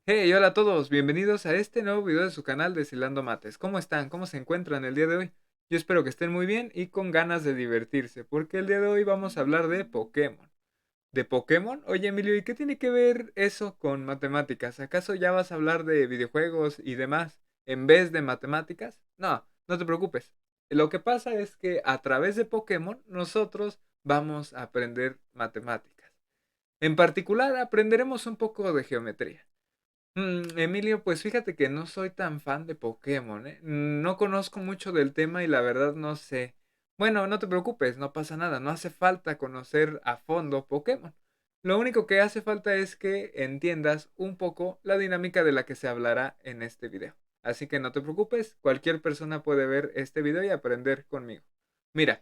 Hey, hola a todos, bienvenidos a este nuevo video de su canal Deshilando Mates. ¿Cómo están? ¿Cómo se encuentran el día de hoy? Yo espero que estén muy bien y con ganas de divertirse, porque el día de hoy vamos a hablar de Pokémon. ¿De Pokémon? Oye, Emilio, ¿y qué tiene que ver eso con matemáticas? ¿Acaso ya vas a hablar de videojuegos y demás en vez de matemáticas? No, no te preocupes. Lo que pasa es que a través de Pokémon nosotros vamos a aprender matemáticas. En particular, aprenderemos un poco de geometría. Emilio, pues fíjate que no soy tan fan de Pokémon, ¿eh? No conozco mucho del tema y la verdad no sé. Bueno, no te preocupes, no pasa nada, no hace falta conocer a fondo Pokémon. Lo único que hace falta es que entiendas un poco la dinámica de la que se hablará en este video. Así que no te preocupes, cualquier persona puede ver este video y aprender conmigo. Mira,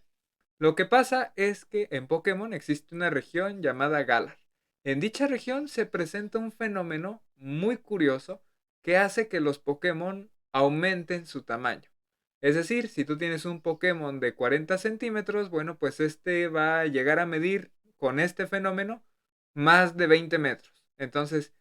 lo que pasa es que en Pokémon existe una región llamada Galar. En dicha región se presenta un fenómeno muy curioso que hace que los Pokémon aumenten su tamaño. Es decir, si tú tienes un Pokémon de 40 centímetros, bueno, pues este va a llegar a medir con este fenómeno más de 20 metros. Entonces,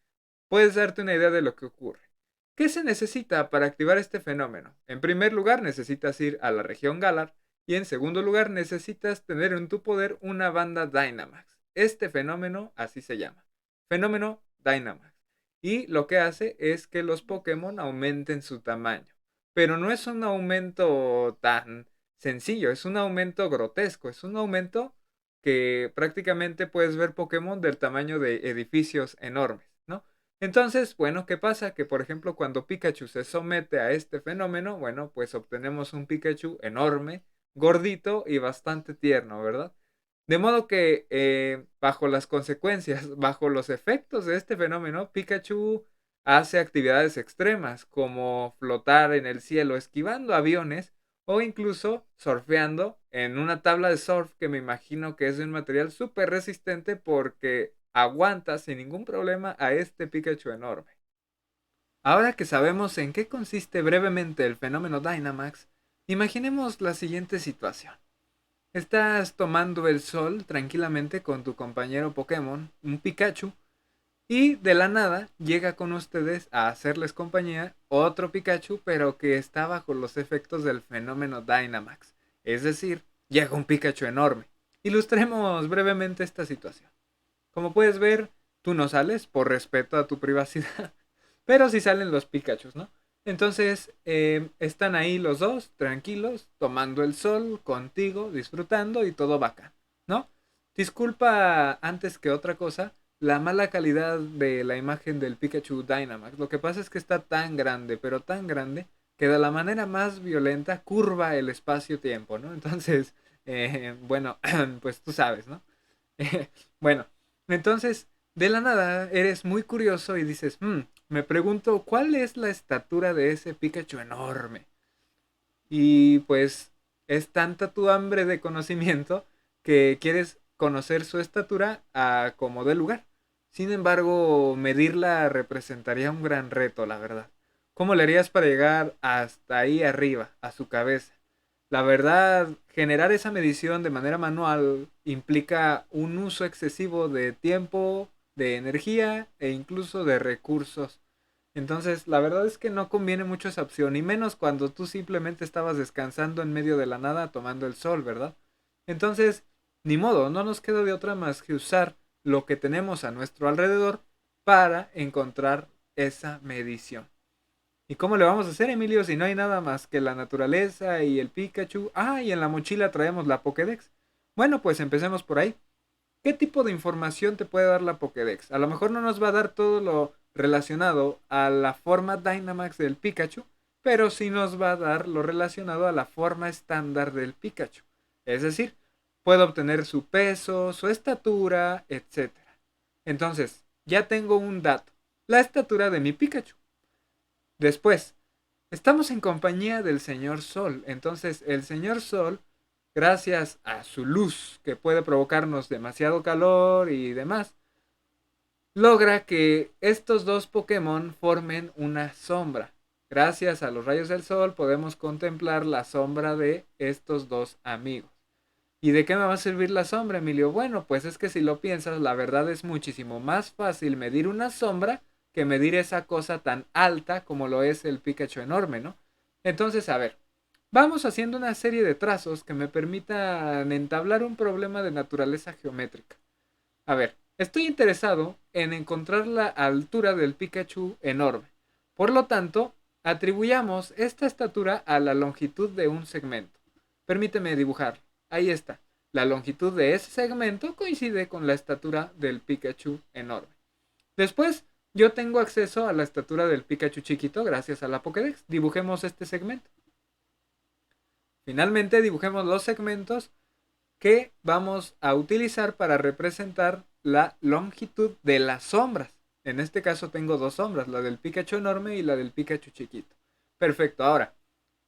puedes darte una idea de lo que ocurre. ¿Qué se necesita para activar este fenómeno? En primer lugar, necesitas ir a la región Galar y en segundo lugar, necesitas tener en tu poder una banda Dynamax. Este fenómeno así se llama. Fenómeno Dynamax. Y lo que hace es que los Pokémon aumenten su tamaño. Pero no es un aumento tan sencillo, es un aumento grotesco, es un aumento que prácticamente puedes ver Pokémon del tamaño de edificios enormes, ¿no? Entonces, bueno, ¿qué pasa? Que por ejemplo cuando Pikachu se somete a este fenómeno, bueno, pues obtenemos un Pikachu enorme, gordito y bastante tierno, ¿verdad? De modo que bajo las consecuencias, bajo los efectos de este fenómeno, Pikachu hace actividades extremas como flotar en el cielo esquivando aviones o incluso surfeando en una tabla de surf que me imagino que es de un material súper resistente porque aguanta sin ningún problema a este Pikachu enorme. Ahora que sabemos en qué consiste brevemente el fenómeno Dynamax, imaginemos la siguiente situación. Estás tomando el sol tranquilamente con tu compañero Pokémon, un Pikachu, y de la nada llega con ustedes a hacerles compañía otro Pikachu, pero que está bajo los efectos del fenómeno Dynamax. Es decir, llega un Pikachu enorme. Ilustremos brevemente esta situación. Como puedes ver, tú no sales por respeto a tu privacidad, pero sí salen los Pikachus, ¿no? Entonces, están ahí los dos, tranquilos, tomando el sol contigo, disfrutando y todo bacán, ¿no? Disculpa antes que otra cosa la mala calidad de la imagen del Pikachu Dynamax. Lo que pasa es que está tan grande, pero tan grande, que de la manera más violenta curva el espacio-tiempo, ¿no? Entonces, bueno, pues tú sabes, ¿no? Bueno, entonces, de la nada, eres muy curioso y dices, me pregunto, ¿cuál es la estatura de ese Pikachu enorme? Y pues es tanta tu hambre de conocimiento que quieres conocer su estatura a como dé lugar. Sin embargo, medirla representaría un gran reto, la verdad. ¿Cómo le harías para llegar hasta ahí arriba, a su cabeza? La verdad, generar esa medición de manera manual implica un uso excesivo de tiempo, de energía e incluso de recursos. Entonces, la verdad es que no conviene mucho esa opción, y menos cuando tú simplemente estabas descansando en medio de la nada tomando el sol, ¿verdad? Entonces, ni modo, no nos queda de otra más que usar lo que tenemos a nuestro alrededor para encontrar esa medición. ¿Y cómo le vamos a hacer, Emilio, si no hay nada más que la naturaleza y el Pikachu? Ah, y en la mochila traemos la Pokédex. Bueno, pues empecemos por ahí. ¿Qué tipo de información te puede dar la Pokédex? A lo mejor no nos va a dar todo lo relacionado a la forma Dynamax del Pikachu, pero sí nos va a dar lo relacionado a la forma estándar del Pikachu. Es decir, puedo obtener su peso, su estatura, etcétera. Entonces, ya tengo un dato, la estatura de mi Pikachu. Después, estamos en compañía del señor Sol. Entonces, el señor Sol, gracias a su luz que puede provocarnos demasiado calor y demás, logra que estos dos Pokémon formen una sombra. Gracias a los rayos del sol podemos contemplar la sombra de estos dos amigos. ¿Y de qué me va a servir la sombra, Emilio? Bueno, pues es que si lo piensas, la verdad es muchísimo más fácil medir una sombra que medir esa cosa tan alta como lo es el Pikachu enorme, ¿no? Entonces, a ver, vamos haciendo una serie de trazos que me permitan entablar un problema de naturaleza geométrica. A ver, estoy interesado en encontrar la altura del Pikachu enorme. Por lo tanto, atribuyamos esta estatura a la longitud de un segmento. Permíteme dibujar. Ahí está. La longitud de ese segmento coincide con la estatura del Pikachu enorme. Después, yo tengo acceso a la estatura del Pikachu chiquito gracias a la Pokédex. Dibujemos este segmento. Finalmente, dibujemos los segmentos que vamos a utilizar para representar la longitud de las sombras. En este caso tengo dos sombras, la del Pikachu enorme y la del Pikachu chiquito. Perfecto, ahora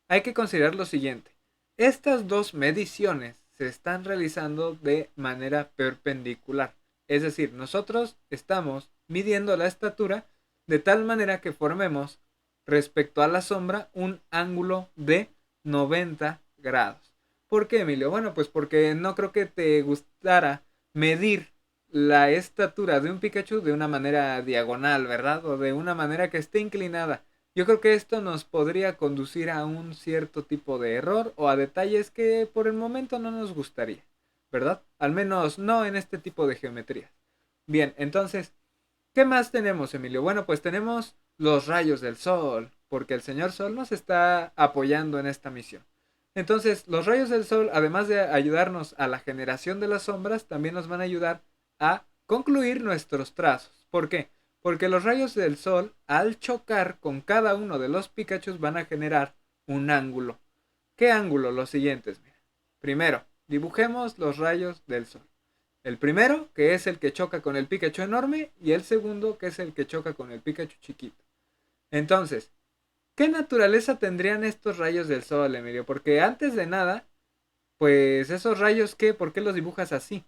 hay que considerar lo siguiente. Estas dos mediciones se están realizando de manera perpendicular. Es decir, nosotros estamos midiendo la estatura de tal manera que formemos respecto a la sombra un ángulo de 90 grados. ¿Por qué, Emilio? Bueno, pues porque no creo que te gustara medir la estatura de un Pikachu de una manera diagonal, ¿verdad? O de una manera que esté inclinada. Yo creo que esto nos podría conducir a un cierto tipo de error o a detalles que por el momento no nos gustaría, ¿verdad? Al menos no en este tipo de geometrías. Bien, entonces, ¿qué más tenemos, Emilio? Bueno, pues tenemos los rayos del sol, porque el señor Sol nos está apoyando en esta misión. Entonces, los rayos del sol, además de ayudarnos a la generación de las sombras, también nos van a ayudar a concluir nuestros trazos. ¿Por qué? Porque los rayos del sol, al chocar con cada uno de los Pikachus, van a generar un ángulo. ¿Qué ángulo? Los siguientes. Mira. Primero, dibujemos los rayos del sol. El primero, que es el que choca con el Pikachu enorme, y el segundo, que es el que choca con el Pikachu chiquito. Entonces, ¿qué naturaleza tendrían estos rayos del sol, Emilio? Porque antes de nada, pues esos rayos, ¿qué? ¿Por qué los dibujas así?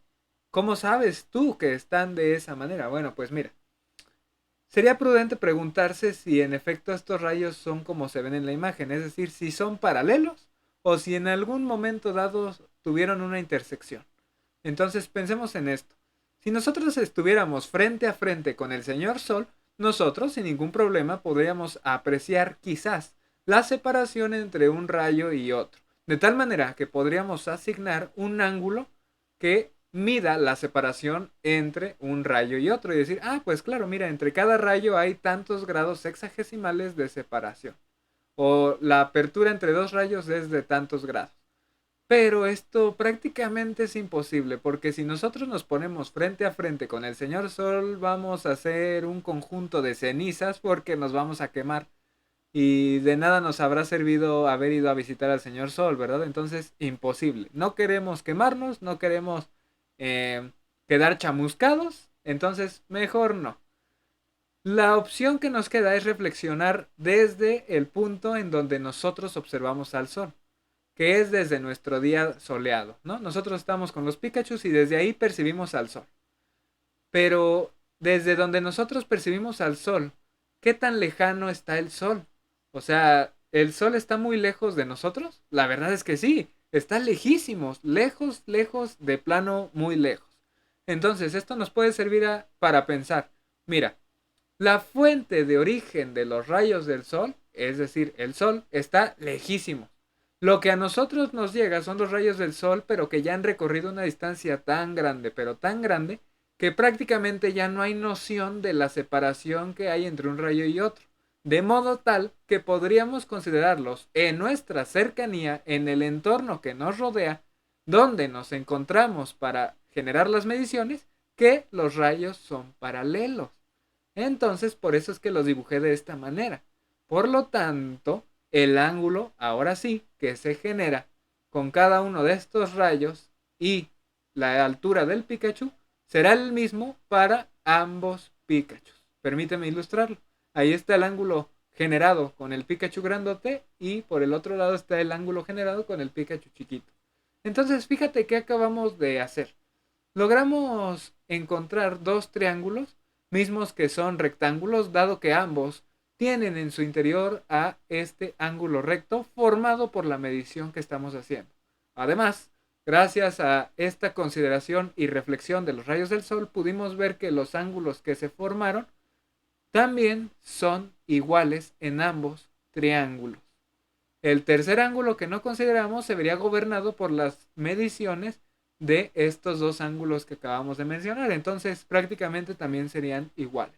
¿Cómo sabes tú que están de esa manera? Bueno, pues mira, sería prudente preguntarse si en efecto estos rayos son como se ven en la imagen, es decir, si son paralelos o si en algún momento dado tuvieron una intersección. Entonces pensemos en esto. Si nosotros estuviéramos frente a frente con el señor Sol, nosotros sin ningún problema podríamos apreciar quizás la separación entre un rayo y otro. De tal manera que podríamos asignar un ángulo que mida la separación entre un rayo y otro y decir, ah, pues claro, mira, entre cada rayo hay tantos grados sexagesimales de separación. O la apertura entre dos rayos es de tantos grados. Pero esto prácticamente es imposible, porque si nosotros nos ponemos frente a frente con el señor Sol, vamos a hacer un conjunto de cenizas porque nos vamos a quemar. Y de nada nos habrá servido haber ido a visitar al señor Sol, ¿verdad? Entonces, imposible. No queremos quemarnos, no queremos eh, quedar chamuscados, entonces mejor no. La opción que nos queda es reflexionar desde el punto en donde nosotros observamos al Sol, que es desde nuestro día soleado, ¿no? Nosotros estamos con los Pikachus y desde ahí percibimos al Sol. Pero desde donde nosotros percibimos al Sol, ¿qué tan lejano está el Sol? O sea, ¿el Sol está muy lejos de nosotros? La verdad es que sí, está lejísimos, lejos, lejos, de plano muy lejos. Entonces, esto nos puede servir para pensar, mira, la fuente de origen de los rayos del Sol, es decir, el Sol, está lejísimo. Lo que a nosotros nos llega son los rayos del Sol, pero que ya han recorrido una distancia tan grande, pero tan grande, que prácticamente ya no hay noción de la separación que hay entre un rayo y otro. De modo tal que podríamos considerarlos en nuestra cercanía, en el entorno que nos rodea, donde nos encontramos para generar las mediciones, que los rayos son paralelos. Entonces, por eso es que los dibujé de esta manera. Por lo tanto, el ángulo, ahora sí, que se genera con cada uno de estos rayos y la altura del Pikachu será el mismo para ambos Pikachus. Permíteme ilustrarlo. Ahí está el ángulo generado con el Pikachu grandote y por el otro lado está el ángulo generado con el Pikachu chiquito. Entonces, fíjate qué acabamos de hacer. Logramos encontrar dos triángulos mismos que son rectángulos, dado que ambos tienen en su interior a este ángulo recto formado por la medición que estamos haciendo. Además, gracias a esta consideración y reflexión de los rayos del Sol, pudimos ver que los ángulos que se formaron también son iguales en ambos triángulos. El tercer ángulo que no consideramos se vería gobernado por las mediciones de estos dos ángulos que acabamos de mencionar. Entonces prácticamente también serían iguales.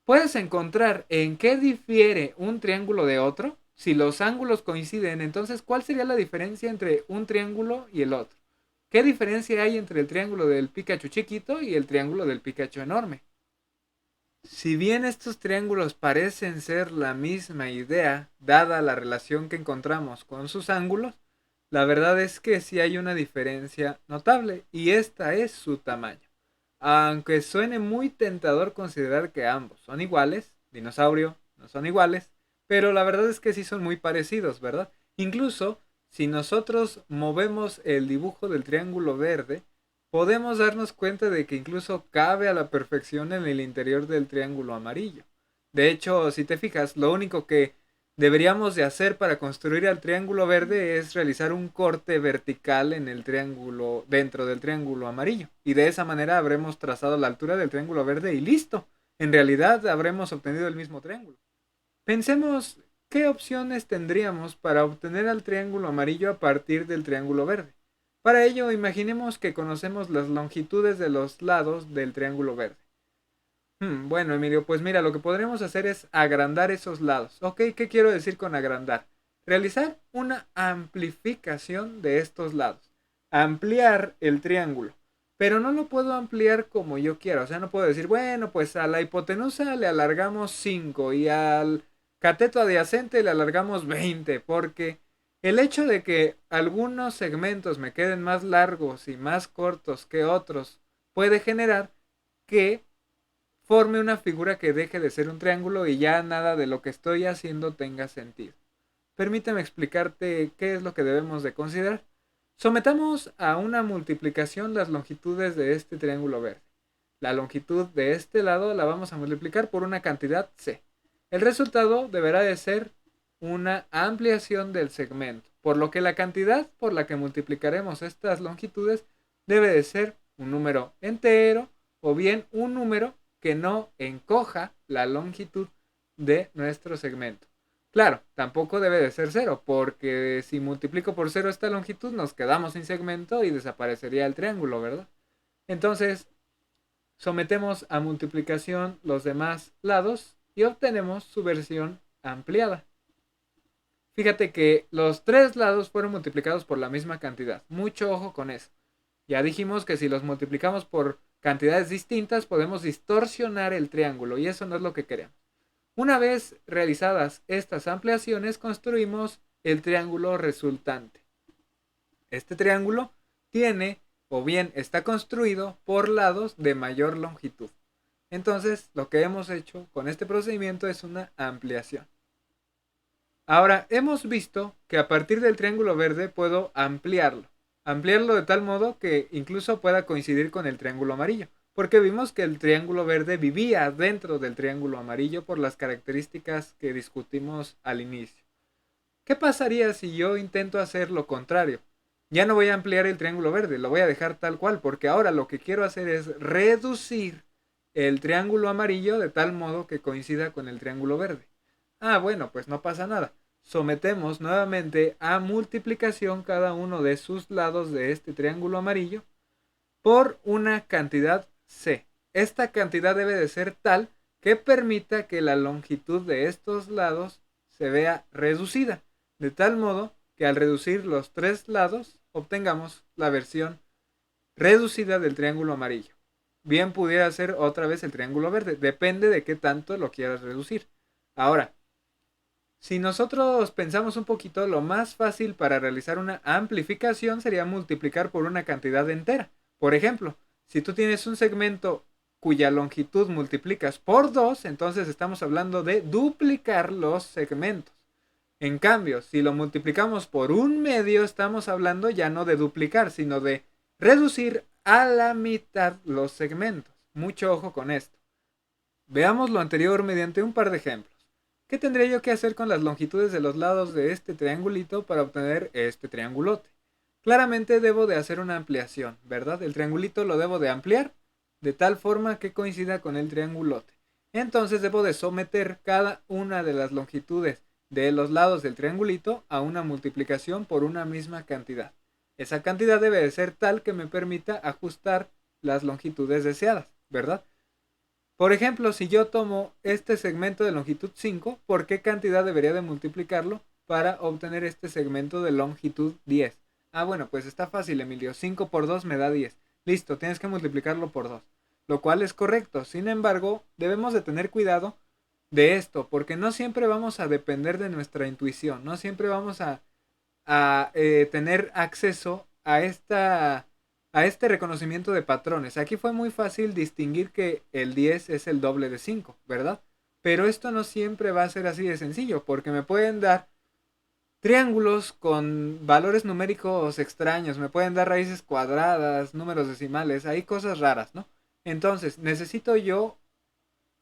Puedes encontrar en qué difiere un triángulo de otro. Si los ángulos coinciden, entonces ¿cuál sería la diferencia entre un triángulo y el otro? ¿Qué diferencia hay entre el triángulo del Pikachu chiquito y el triángulo del Pikachu enorme? Si bien estos triángulos parecen ser la misma idea, dada la relación que encontramos con sus ángulos, la verdad es que sí hay una diferencia notable y esta es su tamaño. Aunque suene muy tentador considerar que ambos son iguales, dinosaurio no son iguales, pero la verdad es que sí son muy parecidos, ¿verdad? Incluso si nosotros movemos el dibujo del triángulo verde, podemos darnos cuenta de que incluso cabe a la perfección en el interior del triángulo amarillo. De hecho, si te fijas, lo único que deberíamos de hacer para construir el triángulo verde es realizar un corte vertical en el triángulo, dentro del triángulo amarillo. Y de esa manera habremos trazado la altura del triángulo verde y listo. En realidad habremos obtenido el mismo triángulo. Pensemos qué opciones tendríamos para obtener el triángulo amarillo a partir del triángulo verde. Para ello, imaginemos que conocemos las longitudes de los lados del triángulo verde. Bueno, Emilio, pues mira, lo que podremos hacer es agrandar esos lados. Ok, ¿qué quiero decir con agrandar? Realizar una amplificación de estos lados. Ampliar el triángulo. Pero no lo puedo ampliar como yo quiero. O sea, no puedo decir, bueno, pues a la hipotenusa le alargamos 5 y al cateto adyacente le alargamos 20. Porque el hecho de que algunos segmentos me queden más largos y más cortos que otros puede generar que forme una figura que deje de ser un triángulo y ya nada de lo que estoy haciendo tenga sentido. Permíteme explicarte qué es lo que debemos de considerar. Sometamos a una multiplicación las longitudes de este triángulo verde. La longitud de este lado la vamos a multiplicar por una cantidad c. El resultado deberá de ser una ampliación del segmento, por lo que la cantidad por la que multiplicaremos estas longitudes debe de ser un número entero o bien un número que no encoja la longitud de nuestro segmento. Claro, tampoco debe de ser cero, porque si multiplico por cero esta longitud nos quedamos sin segmento y desaparecería el triángulo, ¿verdad? Entonces, sometemos a multiplicación los demás lados y obtenemos su versión ampliada. Fíjate que los tres lados fueron multiplicados por la misma cantidad. Mucho ojo con eso. Ya dijimos que si los multiplicamos por cantidades distintas podemos distorsionar el triángulo y eso no es lo que queremos. Una vez realizadas estas ampliaciones construimos el triángulo resultante. Este triángulo tiene o bien está construido por lados de mayor longitud. Entonces lo que hemos hecho con este procedimiento es una ampliación. Ahora hemos visto que a partir del triángulo verde puedo ampliarlo. Ampliarlo de tal modo que incluso pueda coincidir con el triángulo amarillo. Porque vimos que el triángulo verde vivía dentro del triángulo amarillo por las características que discutimos al inicio. ¿Qué pasaría si yo intento hacer lo contrario? Ya no voy a ampliar el triángulo verde, lo voy a dejar tal cual, porque ahora lo que quiero hacer es reducir el triángulo amarillo de tal modo que coincida con el triángulo verde. Ah, bueno, pues no pasa nada. Sometemos nuevamente a multiplicación cada uno de sus lados de este triángulo amarillo por una cantidad c. Esta cantidad debe de ser tal que permita que la longitud de estos lados se vea reducida, de tal modo que al reducir los tres lados obtengamos la versión reducida del triángulo amarillo. Bien pudiera ser otra vez el triángulo verde, depende de qué tanto lo quieras reducir. Ahora, si nosotros pensamos un poquito, lo más fácil para realizar una amplificación sería multiplicar por una cantidad entera. Por ejemplo, si tú tienes un segmento cuya longitud multiplicas por 2, entonces estamos hablando de duplicar los segmentos. En cambio, si lo multiplicamos por un medio, estamos hablando ya no de duplicar, sino de reducir a la mitad los segmentos. Mucho ojo con esto. Veamos lo anterior mediante un par de ejemplos. ¿Qué tendría yo que hacer con las longitudes de los lados de este triangulito para obtener este triangulote? Claramente debo de hacer una ampliación, ¿verdad? El triangulito lo debo de ampliar de tal forma que coincida con el triangulote. Entonces debo de someter cada una de las longitudes de los lados del triangulito a una multiplicación por una misma cantidad. Esa cantidad debe de ser tal que me permita ajustar las longitudes deseadas, ¿verdad? Por ejemplo, si yo tomo este segmento de longitud 5, ¿por qué cantidad debería de multiplicarlo para obtener este segmento de longitud 10? Ah, bueno, pues está fácil, Emilio. 5 por 2 me da 10. Listo, tienes que multiplicarlo por 2. Lo cual es correcto. Sin embargo, debemos de tener cuidado de esto, porque no siempre vamos a depender de nuestra intuición. No siempre vamos a tener acceso a este reconocimiento de patrones. Aquí fue muy fácil distinguir que el 10 es el doble de 5, ¿verdad? Pero esto no siempre va a ser así de sencillo, porque me pueden dar triángulos con valores numéricos extraños, me pueden dar raíces cuadradas, números decimales, hay cosas raras, ¿no? Entonces, necesito yo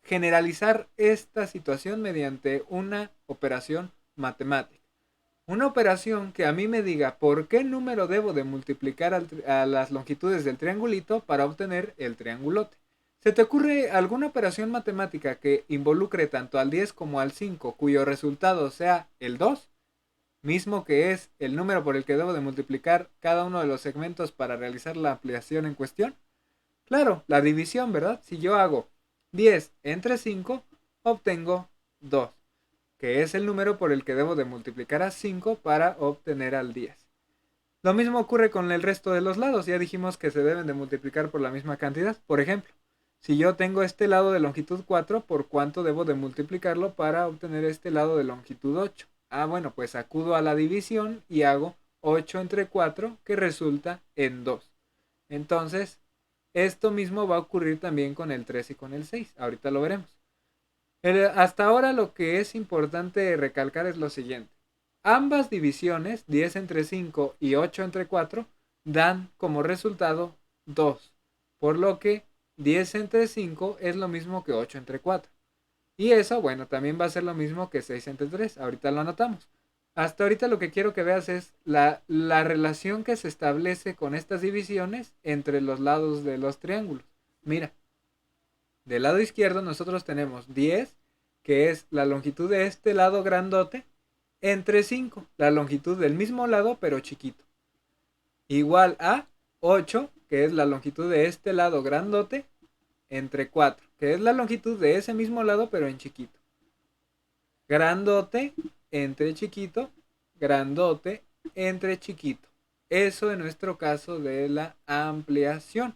generalizar esta situación mediante una operación matemática. Una operación que a mí me diga por qué número debo de multiplicar a las longitudes del triangulito para obtener el triangulote. ¿Se te ocurre alguna operación matemática que involucre tanto al 10 como al 5 cuyo resultado sea el 2? Mismo que es el número por el que debo de multiplicar cada uno de los segmentos para realizar la ampliación en cuestión. Claro, la división, ¿verdad? Si yo hago 10 entre 5, obtengo 2, que es el número por el que debo de multiplicar a 5 para obtener al 10. Lo mismo ocurre con el resto de los lados, ya dijimos que se deben de multiplicar por la misma cantidad. Por ejemplo, si yo tengo este lado de longitud 4, ¿por cuánto debo de multiplicarlo para obtener este lado de longitud 8? Ah, bueno, pues acudo a la división y hago 8 entre 4, que resulta en 2. Entonces, esto mismo va a ocurrir también con el 3 y con el 6. Ahorita lo veremos. Hasta ahora lo que es importante recalcar es lo siguiente. Ambas divisiones, 10 entre 5 y 8 entre 4, dan como resultado 2. Por lo que 10 entre 5 es lo mismo que 8 entre 4. Y eso, bueno, también va a ser lo mismo que 6 entre 3. Ahorita lo anotamos. Hasta ahorita lo que quiero que veas es la relación que se establece con estas divisiones entre los lados de los triángulos. Mira, del lado izquierdo nosotros tenemos 10, que es la longitud de este lado grandote, entre 5, la longitud del mismo lado pero chiquito. Igual a 8, que es la longitud de este lado grandote, entre 4, que es la longitud de ese mismo lado pero en chiquito. Grandote entre chiquito, grandote entre chiquito. Eso en nuestro caso de la ampliación.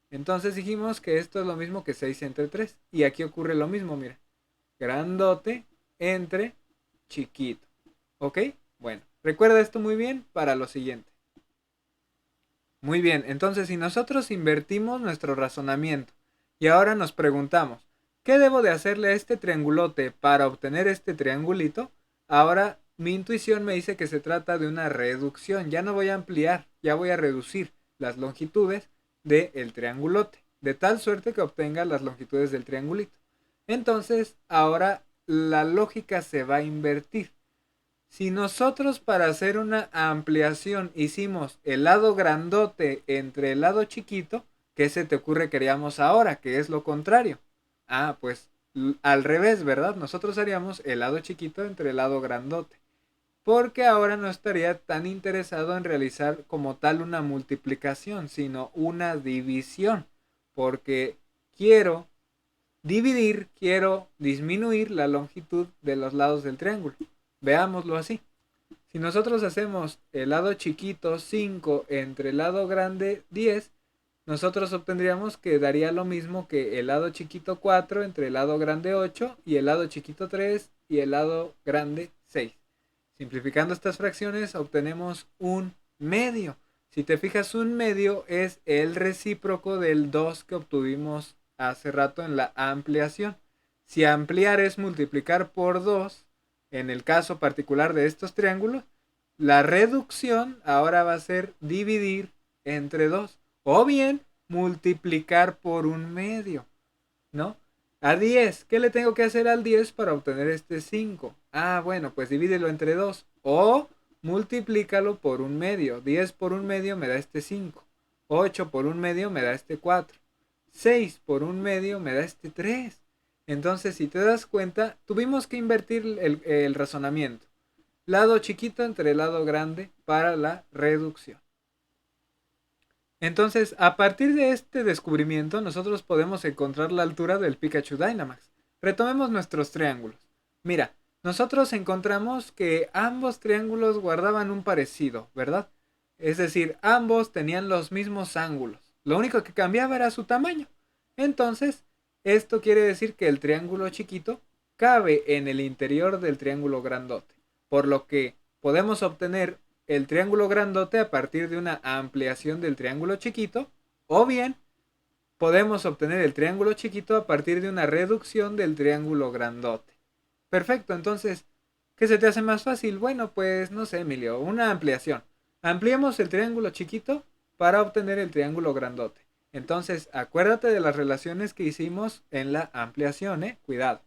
Entonces dijimos que esto es lo mismo que 6 entre 3. Y aquí ocurre lo mismo, mira. Grandote entre chiquito. ¿Ok? Bueno, recuerda esto muy bien para lo siguiente. Muy bien, entonces si nosotros invertimos nuestro razonamiento y ahora nos preguntamos, ¿qué debo de hacerle a este triangulote para obtener este triangulito? Ahora mi intuición me dice que se trata de una reducción. Ya no voy a ampliar, ya voy a reducir las longitudes del triangulote, de tal suerte que obtenga las longitudes del triangulito. Entonces, ahora la lógica se va a invertir. Si nosotros para hacer una ampliación hicimos el lado grandote entre el lado chiquito, ¿qué se te ocurre que haríamos ahora? Que es lo contrario. Ah, pues al revés, ¿verdad? Nosotros haríamos el lado chiquito entre el lado grandote. Porque ahora no estaría tan interesado en realizar como tal una multiplicación, sino una división. Porque quiero dividir, quiero disminuir la longitud de los lados del triángulo. Veámoslo así. Si nosotros hacemos el lado chiquito 5 entre el lado grande 10, nosotros obtendríamos que daría lo mismo que el lado chiquito 4 entre el lado grande 8 y el lado chiquito 3 y el lado grande 6. Simplificando estas fracciones obtenemos un medio. Si te fijas, un medio es el recíproco del 2 que obtuvimos hace rato en la ampliación. Si ampliar es multiplicar por 2, en el caso particular de estos triángulos, la reducción ahora va a ser dividir entre 2 o bien multiplicar por un medio, ¿no? A 10, ¿qué le tengo que hacer al 10 para obtener este 5? Ah, bueno, pues divídelo entre 2 o multiplícalo por un medio. 10 por un medio me da este 5. 8 por un medio me da este 4. 6 por un medio me da este 3. Entonces, si te das cuenta, tuvimos que invertir el razonamiento. Lado chiquito entre lado grande para la reducción. Entonces, a partir de este descubrimiento, nosotros podemos encontrar la altura del Pikachu Dynamax. Retomemos nuestros triángulos. Mira, nosotros encontramos que ambos triángulos guardaban un parecido, ¿verdad? Es decir, ambos tenían los mismos ángulos. Lo único que cambiaba era su tamaño. Entonces, esto quiere decir que el triángulo chiquito cabe en el interior del triángulo grandote. Por lo que podemos obtener el triángulo grandote a partir de una ampliación del triángulo chiquito, o bien podemos obtener el triángulo chiquito a partir de una reducción del triángulo grandote. Perfecto, entonces, ¿qué se te hace más fácil? Bueno, pues no sé, Emilio, una ampliación. Ampliemos el triángulo chiquito para obtener el triángulo grandote. Entonces, acuérdate de las relaciones que hicimos en la ampliación, cuidado.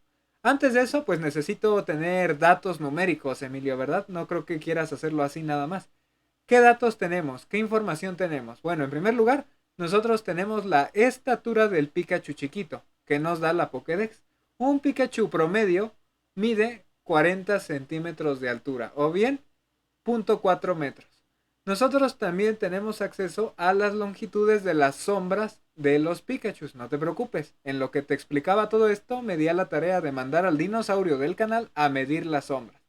Antes de eso, pues necesito tener datos numéricos, Emilio, ¿verdad? No creo que quieras hacerlo así nada más. ¿Qué datos tenemos? ¿Qué información tenemos? Bueno, en primer lugar, nosotros tenemos la estatura del Pikachu chiquito, que nos da la Pokédex. Un Pikachu promedio mide 40 centímetros de altura, o bien 0.4 metros. Nosotros también tenemos acceso a las longitudes de las sombras de los Pikachus, no te preocupes. En lo que te explicaba todo esto, me di a la tarea de mandar al dinosaurio del canal a medir las sombras.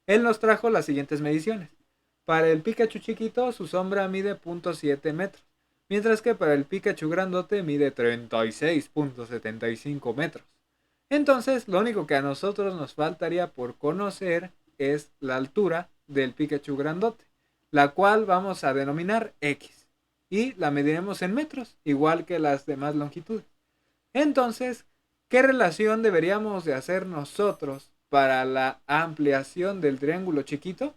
Él nos trajo las siguientes mediciones. Para el Pikachu chiquito, su sombra mide 0.7 metros, mientras que para el Pikachu grandote mide 36.75 metros. Entonces, lo único que a nosotros nos faltaría por conocer es la altura del Pikachu grandote, la cual vamos a denominar X, y la mediremos en metros, igual que las demás longitudes. Entonces, ¿qué relación deberíamos de hacer nosotros para la ampliación del triángulo chiquito?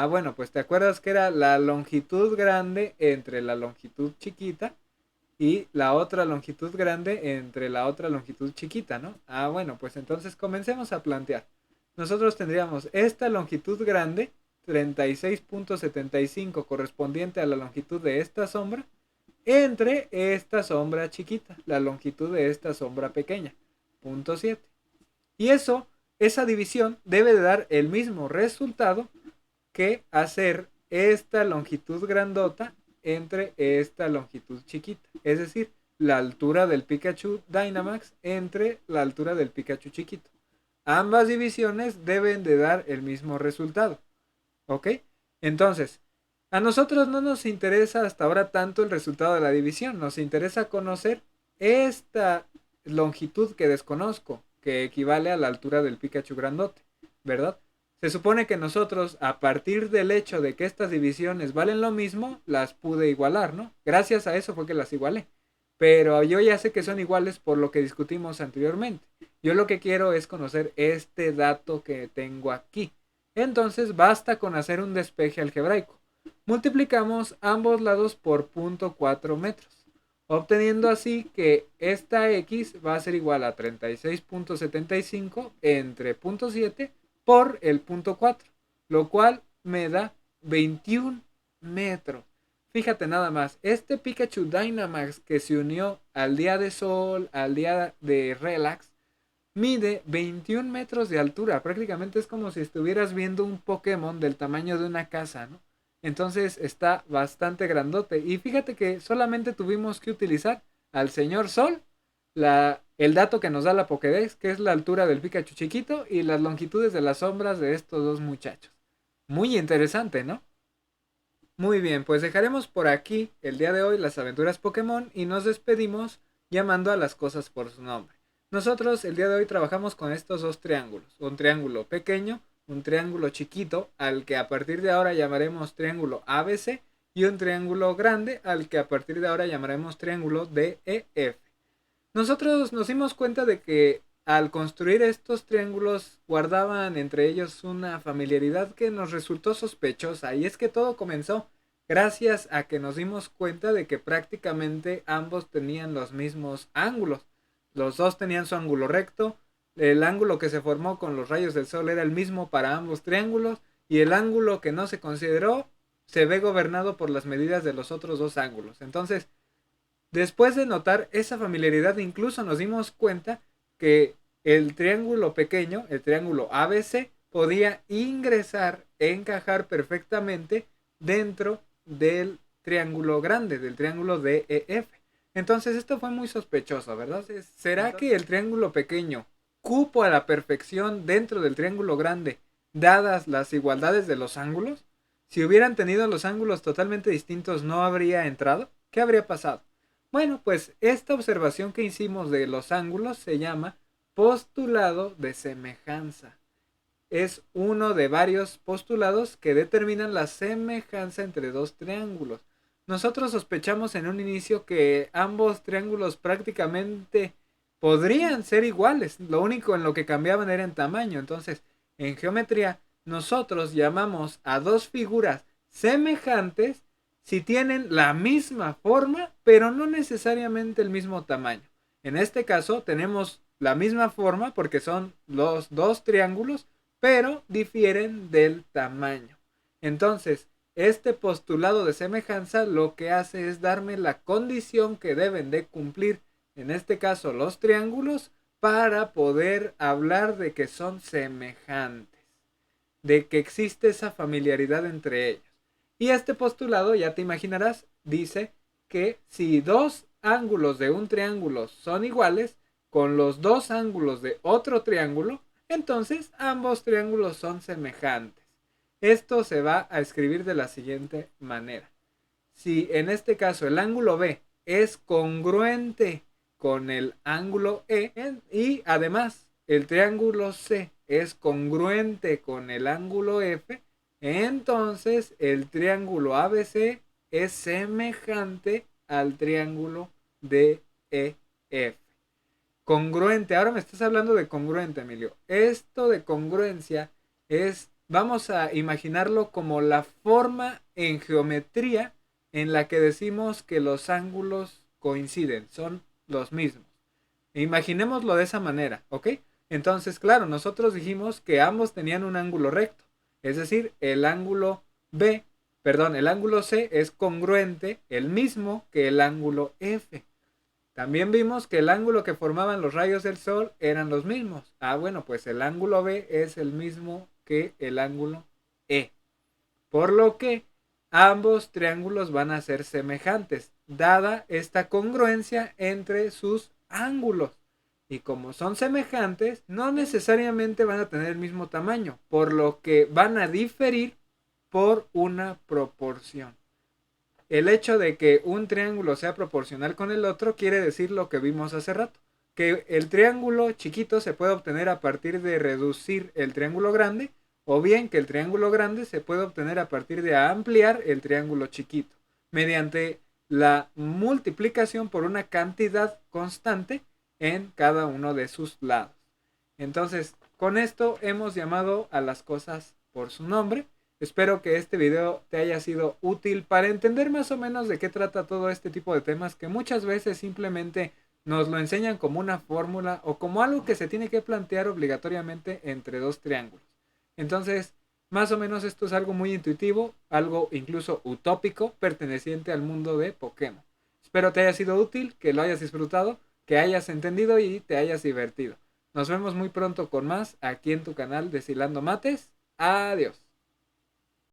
Bueno, pues te acuerdas que era la longitud grande entre la longitud chiquita y la otra longitud grande entre la otra longitud chiquita, ¿no? Bueno, pues entonces comencemos a plantear. Nosotros tendríamos esta longitud grande, 36.75, correspondiente a la longitud de esta sombra, entre esta sombra chiquita, la longitud de esta sombra pequeña, 0.7. Y esa división debe de dar el mismo resultado que hacer esta longitud grandota entre esta longitud chiquita. Es decir, la altura del Pikachu Dynamax entre la altura del Pikachu chiquito. Ambas divisiones deben de dar el mismo resultado. ¿Ok? Entonces, a nosotros no nos interesa hasta ahora tanto el resultado de la división. Nos interesa conocer esta longitud que desconozco, que equivale a la altura del Pikachu grandote, ¿verdad? Se supone que nosotros, a partir del hecho de que estas divisiones valen lo mismo, las pude igualar, ¿no? Gracias a eso fue que las igualé. Pero yo ya sé que son iguales por lo que discutimos anteriormente. Yo lo que quiero es conocer este dato que tengo aquí. Entonces basta con hacer un despeje algebraico. Multiplicamos ambos lados por 0.4 metros, obteniendo así que esta X va a ser igual a 36.75 entre 0.7 por el 0.4, lo cual me da 21 metros. Fíjate nada más, este Pikachu Dynamax que se unió al día de sol, al día de relax, mide 21 metros de altura. Prácticamente es como si estuvieras viendo un Pokémon del tamaño de una casa, ¿no? Entonces está bastante grandote. Y fíjate que solamente tuvimos que utilizar al señor Sol, el dato que nos da la Pokédex, que es la altura del Pikachu chiquito y las longitudes de las sombras de estos dos muchachos. Muy interesante, ¿no? Muy bien, pues dejaremos por aquí el día de hoy las aventuras Pokémon y nos despedimos llamando a las cosas por su nombre. Nosotros el día de hoy trabajamos con estos dos triángulos, un triángulo pequeño, un triángulo chiquito, al que a partir de ahora llamaremos triángulo ABC, y un triángulo grande, al que a partir de ahora llamaremos triángulo DEF. Nosotros nos dimos cuenta de que al construir estos triángulos guardaban entre ellos una familiaridad que nos resultó sospechosa, y es que todo comenzó gracias a que nos dimos cuenta de que prácticamente ambos tenían los mismos ángulos. Los dos tenían su ángulo recto, el ángulo que se formó con los rayos del sol era el mismo para ambos triángulos, y el ángulo que no se consideró se ve gobernado por las medidas de los otros dos ángulos. Entonces, después de notar esa familiaridad, incluso nos dimos cuenta que el triángulo pequeño, el triángulo ABC, podía ingresar, encajar perfectamente dentro del triángulo grande, del triángulo DEF. Entonces esto fue muy sospechoso, ¿verdad? ¿Será que el triángulo pequeño cupo a la perfección dentro del triángulo grande, dadas las igualdades de los ángulos? Si hubieran tenido los ángulos totalmente distintos, ¿no habría entrado? ¿Qué habría pasado? Bueno, pues esta observación que hicimos de los ángulos se llama postulado de semejanza. Es uno de varios postulados que determinan la semejanza entre dos triángulos. Nosotros sospechamos en un inicio que ambos triángulos prácticamente podrían ser iguales. Lo único en lo que cambiaban era en tamaño. Entonces, en geometría, nosotros llamamos a dos figuras semejantes si tienen la misma forma, pero no necesariamente el mismo tamaño. En este caso, tenemos la misma forma porque son los dos triángulos, pero difieren del tamaño. Entonces, este postulado de semejanza lo que hace es darme la condición que deben de cumplir, en este caso los triángulos, para poder hablar de que son semejantes, de que existe esa familiaridad entre ellos. Y este postulado, ya te imaginarás, dice que si dos ángulos de un triángulo son iguales con los dos ángulos de otro triángulo, entonces ambos triángulos son semejantes. Esto se va a escribir de la siguiente manera. Si en este caso el ángulo B es congruente con el ángulo E y además el triángulo C es congruente con el ángulo F, entonces el triángulo ABC es semejante al triángulo DEF. Congruente, ahora me estás hablando de congruente, Emilio. Esto de congruencia es, vamos a imaginarlo como la forma en geometría en la que decimos que los ángulos coinciden, son los mismos. Imaginémoslo de esa manera, ¿ok? Entonces, claro, nosotros dijimos que ambos tenían un ángulo recto, es decir, el ángulo el ángulo C es congruente, el mismo que el ángulo F. También vimos que el ángulo que formaban los rayos del sol eran los mismos. Bueno, pues el ángulo B es el mismo que el ángulo E. Por lo que ambos triángulos van a ser semejantes, dada esta congruencia entre sus ángulos. Y como son semejantes, no necesariamente van a tener el mismo tamaño, por lo que van a diferir por una proporción. El hecho de que un triángulo sea proporcional con el otro quiere decir lo que vimos hace rato, que el triángulo chiquito se puede obtener a partir de reducir el triángulo grande, o bien que el triángulo grande se puede obtener a partir de ampliar el triángulo chiquito, mediante la multiplicación por una cantidad constante en cada uno de sus lados. Entonces, con esto hemos llamado a las cosas por su nombre. Espero que este video te haya sido útil para entender más o menos de qué trata todo este tipo de temas que muchas veces simplemente nos lo enseñan como una fórmula o como algo que se tiene que plantear obligatoriamente entre dos triángulos. Entonces, más o menos esto es algo muy intuitivo, algo incluso utópico, perteneciente al mundo de Pokémon. Espero te haya sido útil, que lo hayas disfrutado, que hayas entendido y te hayas divertido. Nos vemos muy pronto con más aquí en tu canal Deshilando Mates. Adiós.